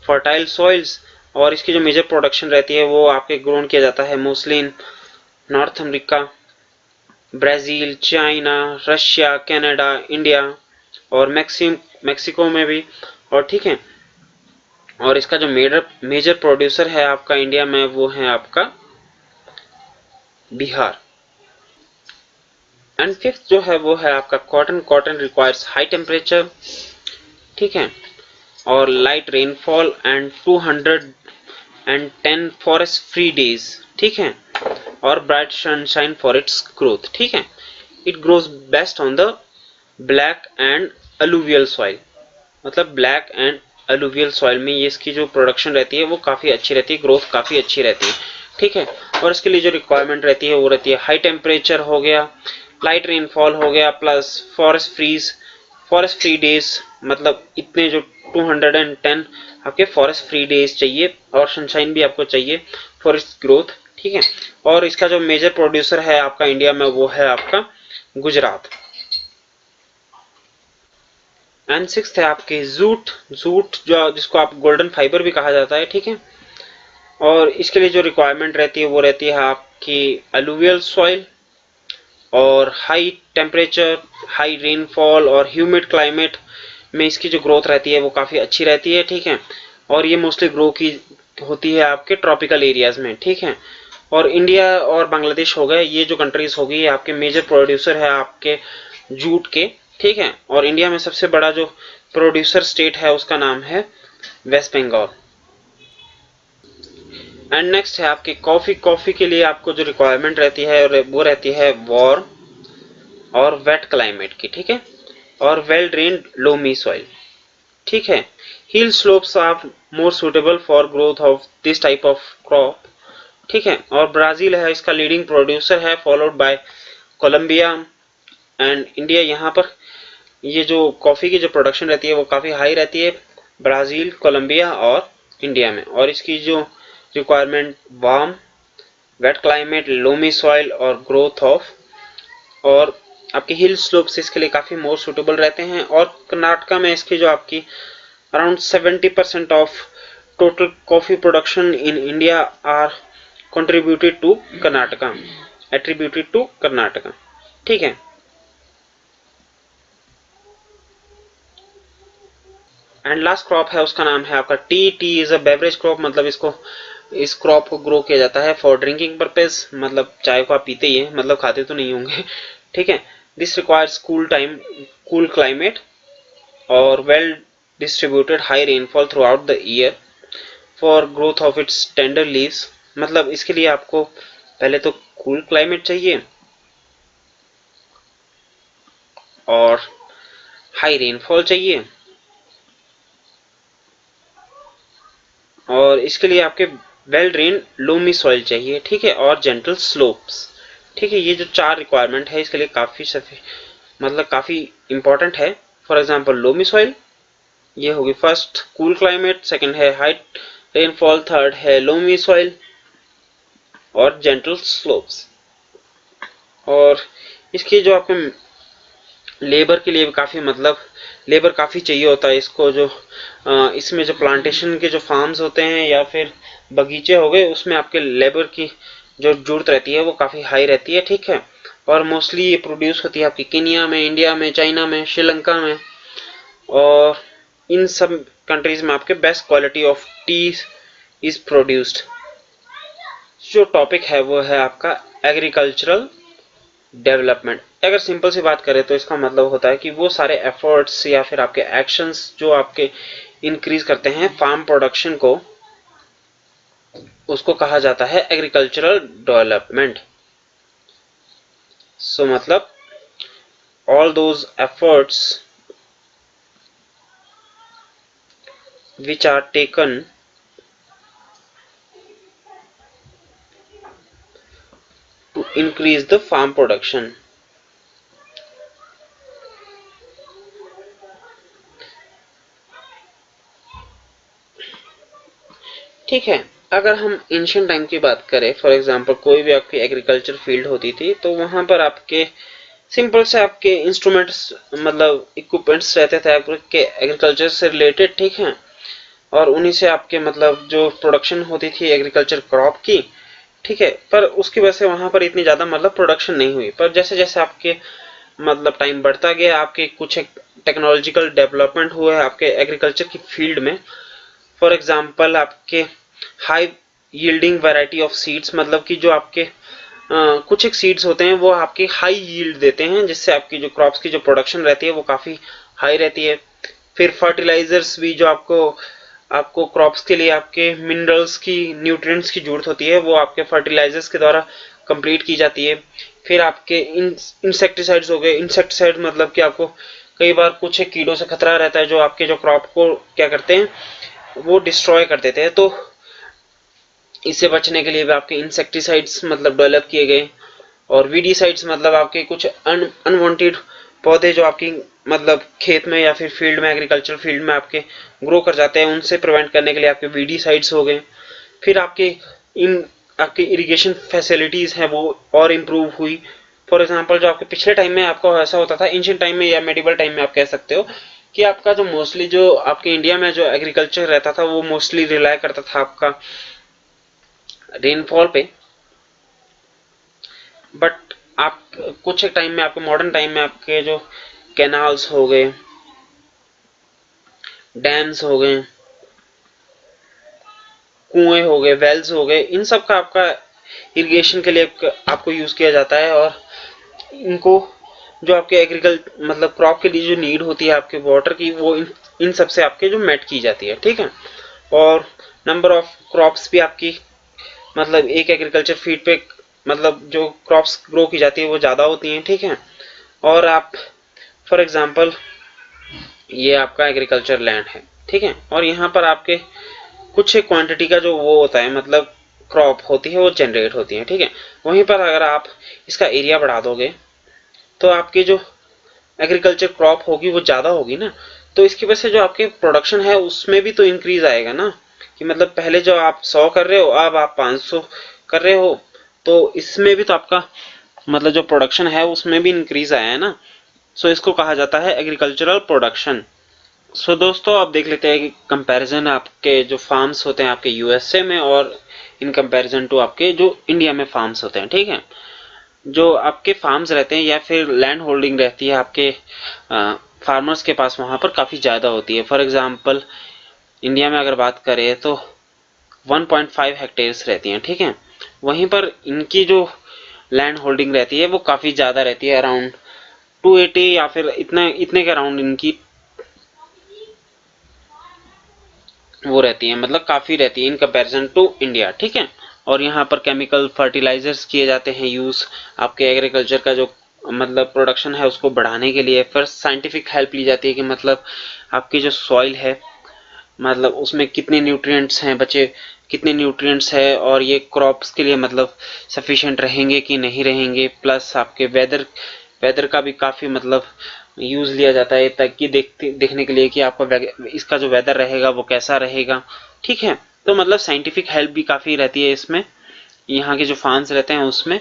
fertile soils, और इसकी जो मेजर प्रोडक्शन रहती है वो आपके ग्रोन किया जाता है mostly in north America, Brazil, China, Russia, Canada, India और मैक्सिको में भी। और ठीक है, और इसका जो मेजर प्रोड्यूसर है आपका इंडिया में वो है आपका बिहार। एंड फिफ्थ जो है वो है आपका cotton. Cotton requires high temperature, ठीक है, और light rainfall and 210 forest free days. ठीक है, और bright sunshine for its growth. ठीक है, it grows best on the black and alluvial soil, मतलब ब्लैक एंड अलुवियल सॉइल में ये इसकी जो प्रोडक्शन रहती है वो काफ़ी अच्छी रहती है, ग्रोथ काफ़ी अच्छी रहती है। ठीक है, और इसके लिए जो रिक्वायरमेंट रहती है वो रहती है हाई टेम्परेचर हो गया, लाइट रेनफॉल हो गया, प्लस फॉरेस्ट फ्री डेज, मतलब इतने जो 210 आपके फॉरेस्ट फ्री डेज चाहिए, और सनशाइन भी आपको चाहिए फॉर इट्स ग्रोथ। ठीक है, और इसका जो मेजर प्रोड्यूसर है आपका इंडिया में वो है आपका गुजरात। एंड सिक्स्थ है आपके जूट। जूट जो जिसको आप गोल्डन फाइबर भी कहा जाता है। ठीक है, और इसके लिए जो रिक्वायरमेंट रहती है वो रहती है आपकी अलुवियल सॉइल, और हाई टेम्परेचर, हाई रेनफॉल और ह्यूमिड क्लाइमेट में इसकी जो ग्रोथ रहती है वो काफ़ी अच्छी रहती है। ठीक है, और ये मोस्टली ग्रो की होती है आपके ट्रॉपिकल एरियाज में। ठीक है, और इंडिया और बांग्लादेश हो गए, ये जो कंट्रीज होगी आपके मेजर प्रोड्यूसर है आपके जूट के। ठीक है। और इंडिया में सबसे बड़ा जो प्रोड्यूसर स्टेट है उसका नाम है वेस्ट बंगाल। एंड नेक्स्ट है आपकी कॉफी। कॉफी के लिए आपको जो रिक्वायरमेंट रहती है वो रहती है वार्म और वेट क्लाइमेट की, ठीक है, और वेल ड्रेन्ड लोमी सॉइल, ठीक है। Hill slopes are more suitable for growth of this type of crop, ठीक है। और ब्राजील है इसका लीडिंग प्रोड्यूसर है, followed by Colombia and India. यहाँ पर ये जो कॉफी की जो प्रोडक्शन रहती है वो काफी हाई रहती है ब्राजील, कोलंबिया और इंडिया में। और इसकी जो requirement warm, wet climate, loamy soil और ग्रोथ ऑफ और आपके हिल स्लोप्स इसके लिए काफी मोर सुटेबल रहते हैं। और कर्नाटका में इसकी जो आपकी around 70% of total coffee production in India are contributed to Karnataka, attributed to Karnataka, ठीक है। एंड लास्ट क्रॉप है उसका नाम है आपका T. T is a beverage crop, मतलब इस क्रॉप को ग्रो किया जाता है फॉर ड्रिंकिंग पर्पज, मतलब चाय को आप पीते ही हैं, मतलब खाते तो नहीं होंगे, ठीक है। दिस रिक्वायर्स कूल क्लाइमेट और well distributed high rainfall through out the year for growth of its tender leaves. मतलब इसके लिए आपको पहले तो कूल क्लाइमेट चाहिए और हाई रेनफॉल चाहिए, और इसके लिए आपके वेल ड्रेन लोमी सॉइल चाहिए, ठीक है, और जेंटल स्लोप्स, ठीक है। ये जो 4 रिक्वायरमेंट है इसके लिए काफी इंपॉर्टेंट है। फॉर एग्जांपल लोमी सॉइल, ये होगी फर्स्ट, कूल क्लाइमेट सेकंड है हाई रेनफॉल, थर्ड है लोमी सॉइल और जेंटल स्लोप्स। और इसकी जो आपके लेबर के लिए भी काफी लेबर काफी चाहिए होता है इसको, जो इसमें जो प्लांटेशन के जो फार्म्स होते हैं या फिर बगीचे हो गए उसमें आपके लेबर की जो जरूरत रहती है वो काफी हाई रहती है, ठीक है। और मोस्टली ये प्रोड्यूस होती है आपकी केनिया में, इंडिया में, चाइना में, श्रीलंका में, और इन सब कंट्रीज में आपके best quality of T is produced. जो टॉपिक है वो है आपका एग्रीकल्चरल डेवलपमेंट। अगर सिंपल सी बात करें तो इसका मतलब होता है कि वो सारे एफर्ट्स या फिर आपके एक्शंस जो आपके इंक्रीज करते हैं फार्म प्रोडक्शन को, उसको कहा जाता है एग्रीकल्चरल डेवलपमेंट। सो मतलब all those efforts which are taken to increase the farm production. ठीक है। अगर हम एंशियंट टाइम की बात करें, फॉर एग्जांपल कोई भी आपकी एग्रीकल्चर फील्ड होती थी तो वहां पर आपके सिंपल से आपके इंस्ट्रूमेंट्स मतलब इक्विपमेंट्स रहते थे आपके एग्रीकल्चर से रिलेटेड, ठीक है। और उन्हीं से आपके मतलब जो प्रोडक्शन होती थी एग्रीकल्चर क्रॉप की, ठीक है। पर उसकी वजह से वहां पर इतनी ज्यादा मतलब प्रोडक्शन नहीं हुई। पर जैसे जैसे आपके मतलब टाइम बढ़ता गया, आपके कुछ टेक्नोलॉजिकल डेवलपमेंट हुआ है आपके एग्रीकल्चर की फील्ड में। फॉर एग्जाम्पल आपके high yielding variety of seeds, मतलब कि जो आपके कुछ एक सीड्स होते हैं वो आपकी हाई यील्ड देते हैं, जिससे आपकी जो क्रॉप्स की जो प्रोडक्शन रहती है वो काफी हाई रहती है। फिर फर्टिलाइजर्स भी जो आपको क्रॉप्स के लिए आपके मिनरल्स की, न्यूट्रिएंट्स की जरूरत होती है वो आपके फर्टिलाइजर्स के द्वारा कंप्लीट की जाती है। फिर आपके इंसेक्टिसाइड्स हो गए। इंसेक्टिसाइड मतलब कि आपको कई बार कुछ एक कीड़ों से खतरा रहता है जो आपके जो क्रॉप को क्या करते हैं वो डिस्ट्रॉय कर देते हैं, तो इससे बचने के लिए भी आपके इंसेक्टिसाइड्स मतलब डेवलप किए गए। और वीडीसाइड्स मतलब आपके कुछ अनवांटेड पौधे जो आपकी मतलब खेत में या फिर फील्ड में, एग्रीकल्चर फील्ड में आपके ग्रो कर जाते हैं, उनसे प्रिवेंट करने के लिए आपके वीडीसाइड्स हो गए। फिर आपके इरिगेशन फैसिलिटीज हैं वो और इम्प्रूव हुई। फॉर एग्जांपल जो आपके पिछले टाइम में आपको ऐसा होता था, एंशिएंट टाइम में या मेडिवल टाइम में आप कह सकते हो कि आपका जो मोस्टली जो आपके इंडिया में जो एग्रीकल्चर रहता था वो मोस्टली रिलाय करता था आपका रेनफॉल पे। बट आप कुछ एक टाइम में आपके मॉडर्न टाइम में आपके जो कैनाल्स हो गए, डैम्स हो गए, कुएं हो गए, वेल्स हो गए, इन सब का आपका इरिगेशन के लिए आपको यूज किया जाता है। और इनको जो आपके मतलब क्रॉप के लिए जो नीड होती है आपके वाटर की, वो इन सब से आपके जो मेट की जाती है, ठीक है। और नंबर ऑफ क्रॉप्स भी आपकी मतलब एक एग्रीकल्चर फील्ड पे मतलब जो क्रॉप्स ग्रो की जाती है वो ज़्यादा होती हैं, ठीक है। और आप फॉर एग्जांपल ये आपका एग्रीकल्चर लैंड है, ठीक है, और यहाँ पर आपके कुछ क्वांटिटी का जो वो होता है मतलब क्रॉप होती है वो जनरेट होती है, ठीक है। वहीं पर अगर आप इसका एरिया बढ़ा दोगे तो आपकी जो एग्रीकल्चर क्रॉप होगी वो ज़्यादा होगी ना, तो इसकी वजह से जो आपके प्रोडक्शन है उसमें भी तो इंक्रीज आएगा ना, कि मतलब पहले जो आप 100 कर रहे हो अब आप 500 कर रहे हो, तो इसमें भी तो आपका मतलब जो प्रोडक्शन है उसमें भी इंक्रीज आया है ना। सो इसको कहा जाता है एग्रीकल्चरल प्रोडक्शन। सो दोस्तों आप देख लेते हैं कि कंपैरिजन आपके जो फार्म्स होते हैं आपके यूएसए में और इन कंपैरिजन टू आपके जो इंडिया में फार्म्स होते हैं, ठीक है। जो आपके फार्म्स रहते हैं या फिर लैंड होल्डिंग रहती है आपके फार्मर्स के पास, वहाँ पर काफ़ी ज़्यादा होती है। फॉर एग्जांपल इंडिया में अगर बात करें तो 1.5 हेक्टेयर्स रहती हैं, ठीक है। वहीं पर इनकी जो लैंड होल्डिंग रहती है वो काफ़ी ज़्यादा रहती है, अराउंड 280 या फिर इतने के अराउंड इनकी वो रहती है, मतलब काफ़ी रहती है इन कंपैरिजन टू इंडिया, ठीक है। और यहाँ पर केमिकल फर्टिलाइजर्स किए जाते हैं यूज़ आपके एग्रीकल्चर का जो मतलब प्रोडक्शन है उसको बढ़ाने के लिए। फिर साइंटिफिक हेल्प ली जाती है कि मतलब आपकी जो सॉइल है मतलब उसमें कितने न्यूट्रिएंट्स हैं बचे, कितने न्यूट्रिएंट्स है और ये क्रॉप्स के लिए मतलब सफिशिएंट रहेंगे कि नहीं रहेंगे। प्लस आपके वेदर का भी काफ़ी मतलब यूज़ लिया जाता है ताकि देखने के लिए कि आपका इसका जो वेदर रहेगा वो कैसा रहेगा, ठीक है। तो मतलब साइंटिफिक हेल्प भी काफ़ी रहती है इसमें, यहाँ के जो फार्म्स रहते हैं उसमें।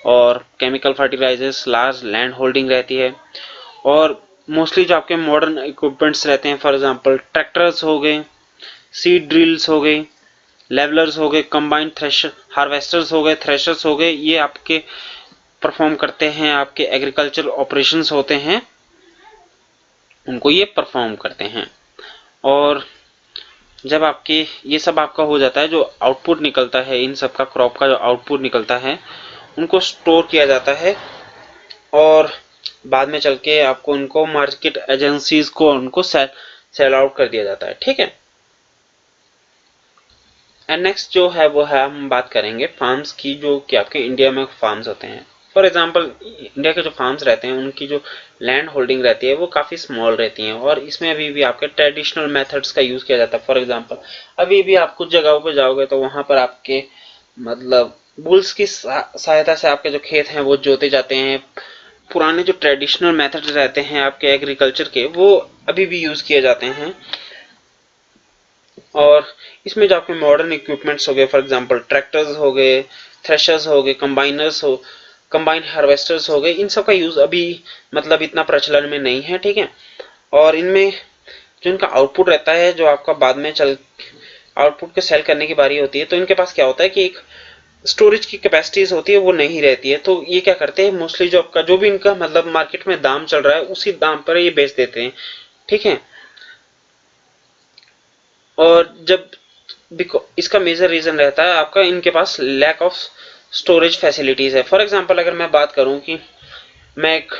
और chemical fertilisers, large land holding रहती है। और मोस्टली जो आपके मॉडर्न इक्विपमेंट्स रहते हैं, फॉर एग्जांपल ट्रैक्टर्स हो गए, सीड ड्रिल्स हो गए, लेवलर्स हो गए, कंबाइंड थ्रेशर हार्वेस्टर्स हो गए, थ्रेशर्स हो गए, ये आपके परफॉर्म करते हैं, आपके एग्रीकल्चर ऑपरेशंस होते हैं उनको ये परफॉर्म करते हैं। और जब आपके ये सब आपका हो जाता है, जो आउटपुट निकलता है इन सब का, क्रॉप का जो आउटपुट निकलता है उनको स्टोर किया जाता है और बाद में चल के आपको उनको मार्केट एजेंसीज को उनको सेल आउट कर दिया जाता है, ठीक है। एंड नेक्स्ट जो है वो है हम बात करेंगे फार्म्स की, जो कि आपके इंडिया में फार्म्स होते हैं। फॉर एग्जांपल इंडिया के जो फार्म्स रहते हैं उनकी जो लैंड होल्डिंग रहती है वो काफ़ी स्मॉल रहती हैं और इसमें अभी भी आपके ट्रेडिशनल मेथड्स का यूज़ किया जाता है। फॉर एग्जांपल अभी भी आप कुछ जगहों पर जाओगे तो वहाँ पर आपके मतलब बुल्स की सहायता से आपके जो खेत हैं वो जोते जाते हैं। पुराने जो ट्रेडिशनल मेथड रहते हैं आपके एग्रीकल्चर के वो अभी भी यूज़ किए जाते हैं। और इसमें जो आपके मॉडर्न इक्विपमेंट्स हो गए, फॉर एग्जांपल ट्रैक्टर्स हो गए, थ्रेशर्स हो गए, कंबाइन हार्वेस्टर्स हो गए, इन सब का यूज़ अभी मतलब इतना प्रचलन में नहीं है, ठीक है। और इनमें जो इनका आउटपुट रहता है, जो आपका बाद में आउटपुट को सेल करने की बारी होती है, तो इनके पास क्या होता है कि एक स्टोरेज की कैपेसिटीज होती है वो नहीं रहती है। तो ये क्या करते हैं मोस्टली जो आपका जो भी इनका मतलब मार्केट में दाम चल रहा है उसी दाम पर ये बेच देते हैं, ठीक है। और जब इसका मेजर रीजन रहता है आपका इनके पास लैक ऑफ स्टोरेज फैसिलिटीज है। फॉर एग्जांपल अगर मैं बात करूं कि मैं एक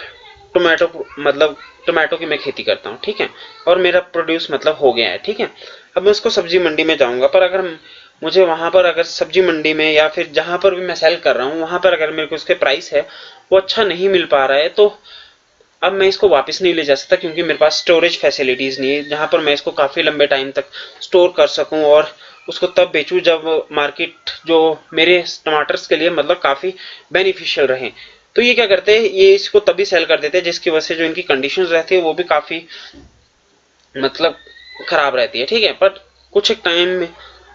टोमेटो की मैं खेती करता हूं, ठीक है, और मेरा प्रोड्यूस मतलब हो गया है, ठीक है। अब मैं उसको सब्जी मंडी में जाऊंगा, पर अगर मुझे वहां पर अगर सब्जी मंडी में या फिर जहां पर भी मैं सेल कर रहा हूं वहां पर अगर मेरे को उसके प्राइस है वो अच्छा नहीं मिल पा रहा है, तो अब मैं इसको वापस नहीं ले जा सकता क्योंकि मेरे पास स्टोरेज फैसिलिटीज नहीं है जहां पर मैं इसको काफी लंबे टाइम तक स्टोर कर सकूं और उसको तब बेचूं जब मार्केट जो मेरे टमाटर्स के लिए मतलब काफी बेनिफिशियल रहे। तो ये क्या करते हैं, ये इसको तभी सेल कर देते हैं जिसकी वजह से जो इनकी कंडीशंस रहती है वो भी काफी मतलब खराब रहती है, ठीक है। बट कुछ एक टाइम में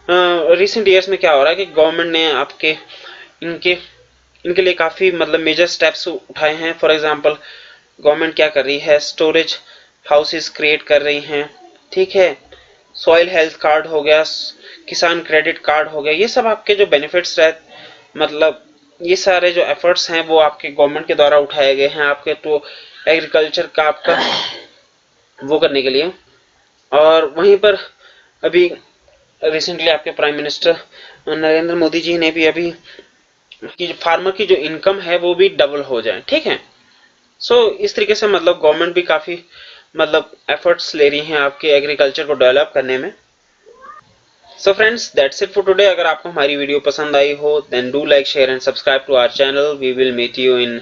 रिसेंट ईयर्स में क्या हो रहा है कि गवर्नमेंट ने आपके इनके इनके लिए काफी मतलब मेजर स्टेप्स उठाए हैं। फॉर एग्जांपल गवर्नमेंट क्या कर रही है, स्टोरेज हाउसेस क्रिएट कर रही हैं, ठीक है। सॉइल हेल्थ कार्ड हो गया, किसान क्रेडिट कार्ड हो गया, ये सब आपके जो बेनिफिट्स रह मतलब ये सारे जो एफर्ट्स हैं वो आपके गवर्नमेंट के द्वारा उठाए गए हैं आपके तो एग्रीकल्चर का आपका वो करने के लिए। और वहीं पर अभी रिसेंटली आपके प्राइम मिनिस्टर नरेंद्र मोदी जी ने भी अभी कि फार्मर की जो इनकम है वो भी डबल हो जाए, ठीक है। इस तरीके से मतलब गवर्नमेंट भी काफ़ी मतलब एफर्ट्स ले रही हैं आपके एग्रीकल्चर को डेवलप करने में। So friends, that's it for today. अगर आपको हमारी वीडियो पसंद आई हो then do like, share and subscribe to our channel. We will meet you in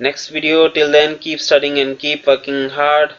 next video. Till then, keep studying and keep working hard.